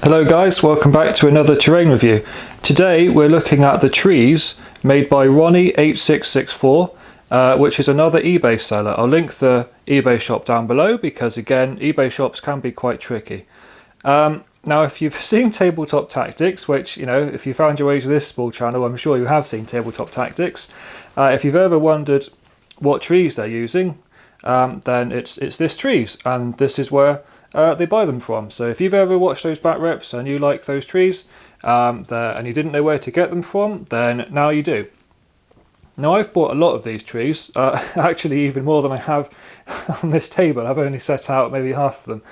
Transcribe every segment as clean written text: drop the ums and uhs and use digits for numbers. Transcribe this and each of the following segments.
Hello guys, welcome back to another terrain review. Today we're looking at the trees made by Ronny8664, which is another eBay seller. I'll link the eBay shop down below because again, eBay shops can be quite tricky. Now if you've seen Tabletop Tactics, which, you know, if you found your way to this small channel, I'm sure you have seen Tabletop Tactics. If you've ever wondered what trees they're using, then it's this trees, and this is where they buy them from. So if you've ever watched those back reps and you like those trees and you didn't know where to get them from, then now you do. Now I've bought a lot of these trees, actually even more than I have on this table. I've only set out maybe half of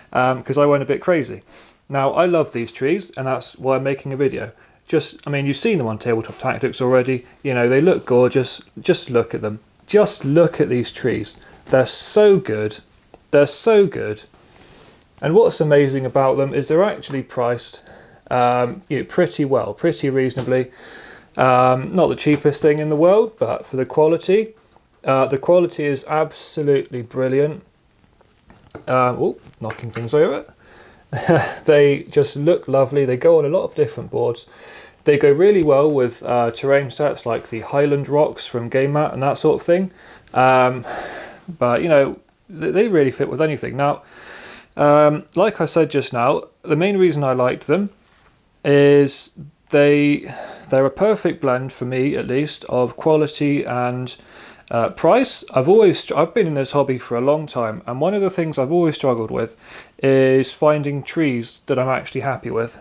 them because I went a bit crazy. Now I love these trees and that's why I'm making a video. I mean, you've seen them on Tabletop Tactics already, you know, they look gorgeous. Just look at them. Just look at these trees. They're so good. They're so good. And what's amazing about them is they're actually priced pretty well, pretty reasonably. Not the cheapest thing in the world, but for the quality is absolutely brilliant. Knocking things over. They just look lovely. They go on a lot of different boards. They go really well with terrain sets like the Highland Rocks from Game Mat and that sort of thing. But you know, they really fit with anything. Now, like I said just now, the main reason I liked them is they're a perfect blend for me, at least, of quality and price. I've been in this hobby for a long time, and one of the things I've always struggled with is finding trees that I'm actually happy with.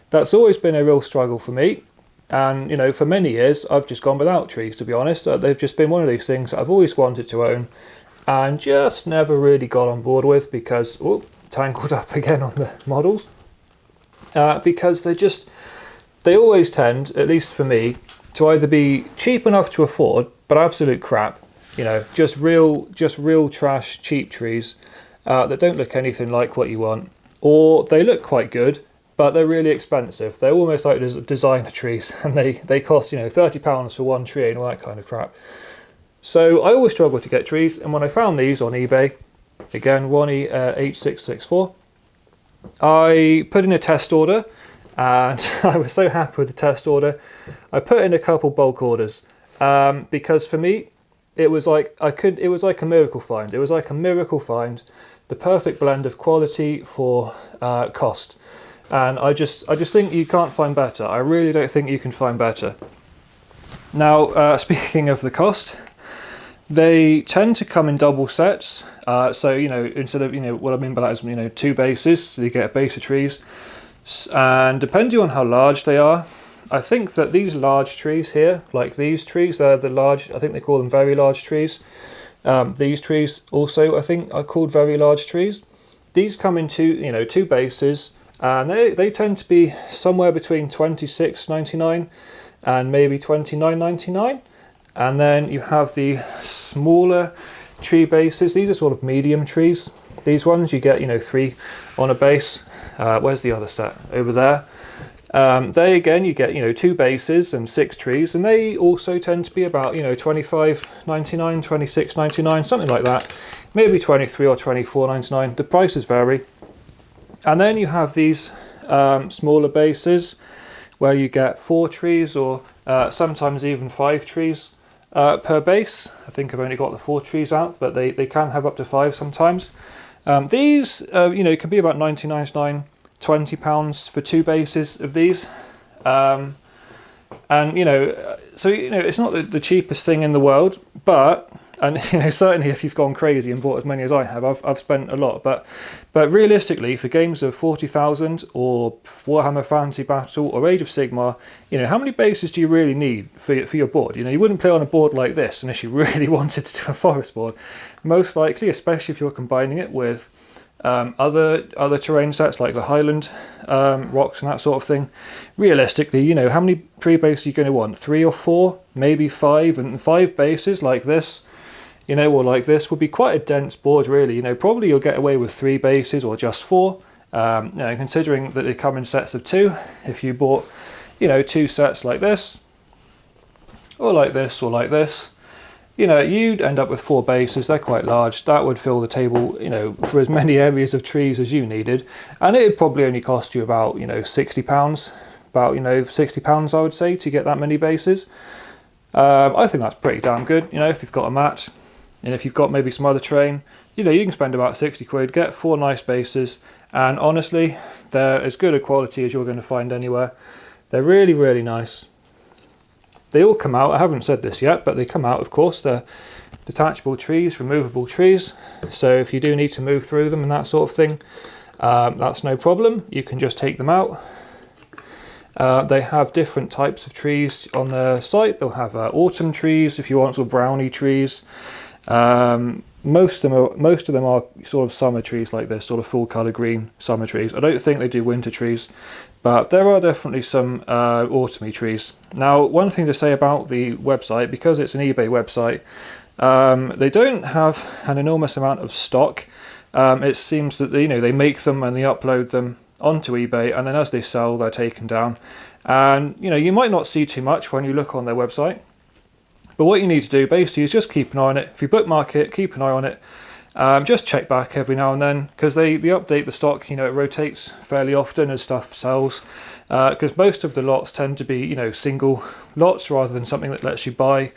That's always been a real struggle for me, and you know, for many years I've just gone without trees, to be honest. They've just been one of these things that I've always wanted to own and just never really got on board with because, tangled up again on the models, because they always tend, at least for me, to either be cheap enough to afford but absolute crap, you know, just real trash cheap trees that don't look anything like what you want, or they look quite good but they're really expensive. They're almost like designer trees and they cost, you know, £30 for one tree and all that kind of crap. So I always struggled to get trees, and when I found these on eBay, again Ronny8664, I put in a test order, and I was so happy with the test order. I put in a couple bulk orders because for me it was like a miracle find. It was like a miracle find, the perfect blend of quality for cost, and I just think you can't find better. I really don't think you can find better. Now, speaking of the cost, they tend to come in double sets, so you know, instead of, you know, what I mean by that is, you know, 2 bases, so you get a base of trees, and depending on how large they are, I think that these large trees here, like these trees, they're the large, I think they call them very large trees. These trees also, I think, are called very large trees. These come in 2 bases, and they tend to be somewhere between $26.99 and maybe $29.99. And then you have the smaller tree bases. These are sort of medium trees. These ones you get, you know, 3 on a base. Where's the other set? Over there. They again, you get, you know, 2 bases and 6 trees, and they also tend to be about, you know, $25.99, $26.99, something like that. Maybe $23 or $24.99. The prices vary. And then you have these smaller bases where you get 4 trees or sometimes even 5 trees per base. I think I've only got the 4 trees out, but they can have up to 5 sometimes. These, you know, can be about £99.99, £20 for 2 bases of these. And, you know, so, you know, it's not the cheapest thing in the world, but, and, you know, certainly if you've gone crazy and bought as many as I have, I've spent a lot, but realistically, for games of 40,000 or Warhammer Fantasy Battle or Age of Sigmar, you know, how many bases do you really need for your board? You know, you wouldn't play on a board like this unless you really wanted to do a forest board. Most likely, especially if you're combining it with other terrain sets like the Highland Rocks and that sort of thing. Realistically, you know, how many tree bases are you going to want? 3 or 4, maybe 5, and 5 bases like this, you know, or like this would be quite a dense board, really. You know, probably you'll get away with 3 bases or just 4. You know, considering that they come in sets of 2, if you bought, you know, 2 sets like this, or like this, or like this, you know, you'd end up with 4 bases. They're quite large. That would fill the table, you know, for as many areas of trees as you needed, and it'd probably only cost you about, you know, £60, about, you know, £60 I would say, to get that many bases. I think that's pretty damn good, you know, if you've got a match, and if you've got maybe some other terrain, you know, you can spend about 60 quid, get 4 nice bases, and honestly, they're as good a quality as you're going to find anywhere. They're really, really nice. They all come out, I haven't said this yet, but they come out, of course. They're detachable trees, removable trees, so if you do need to move through them and that sort of thing, that's no problem. You can just take them out. They have different types of trees on their site. They'll have autumn trees if you want, sort of brownie trees. Most of them are sort of summer trees like this, sort of full colour green summer trees. I don't think they do winter trees, but there are definitely some autumny trees. Now, one thing to say about the website, because it's an eBay website, they don't have an enormous amount of stock. It seems that they make them and they upload them onto eBay, and then as they sell, they're taken down. And you might not see too much when you look on their website. But what you need to do basically is just keep an eye on it. If you bookmark it, keep an eye on it. Just check back every now and then, because they update the stock. It rotates fairly often as stuff sells. Because most of the lots tend to be single lots rather than something that lets you buy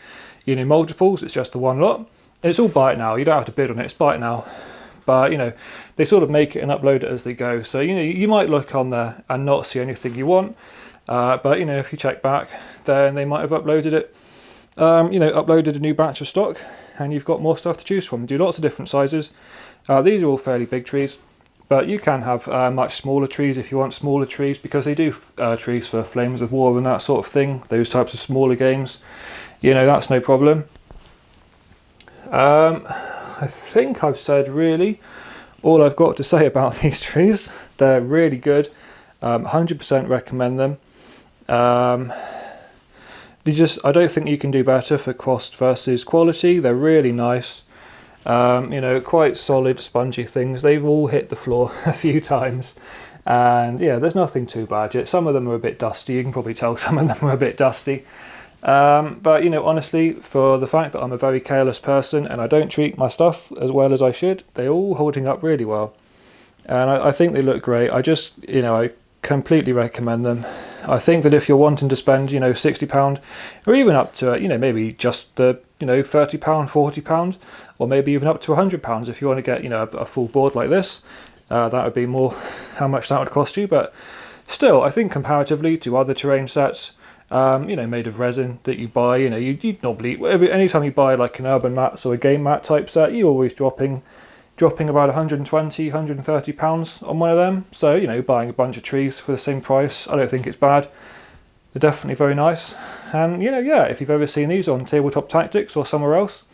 multiples. It's just the one lot. And it's all buy it now. You don't have to bid on it. It's buy it now. But they sort of make it and upload it as they go. So you might look on there and not see anything you want. But if you check back, then they might have uploaded it. Uploaded a new batch of stock, and you've got more stuff to choose from. Do lots of different sizes. These are all fairly big trees, but you can have much smaller trees if you want smaller trees, because they do trees for Flames of War and that sort of thing. Those types of smaller games, that's no problem. I think I've said really all I've got to say about these trees. They're really good. 100% recommend them. I don't think you can do better for cost versus quality. They're really nice. Quite solid, spongy things. They've all hit the floor a few times, and yeah, there's nothing too bad yet. Some of them are a bit dusty. You can probably tell some of them are a bit dusty. But honestly, for the fact that I'm a very careless person and I don't treat my stuff as well as I should, they're all holding up really well, and I think they look great. I completely recommend them. I think that if you're wanting to spend £60, or even up to maybe just the £30, £40, or maybe even up to £100 if you want to get a full board like this, that would be more how much that would cost you. But still, I think comparatively to other terrain sets, made of resin that you buy, you normally, anytime you buy like an urban mats or a game mat type set, you're always dropping about £120, £130 on one of them. So, buying a bunch of trees for the same price, I don't think it's bad. They're definitely very nice. And, if you've ever seen these on Tabletop Tactics or somewhere else,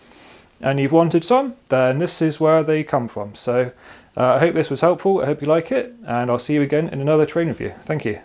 and you've wanted some, then this is where they come from. So, I hope this was helpful. I hope you like it, and I'll see you again in another terrain review. Thank you.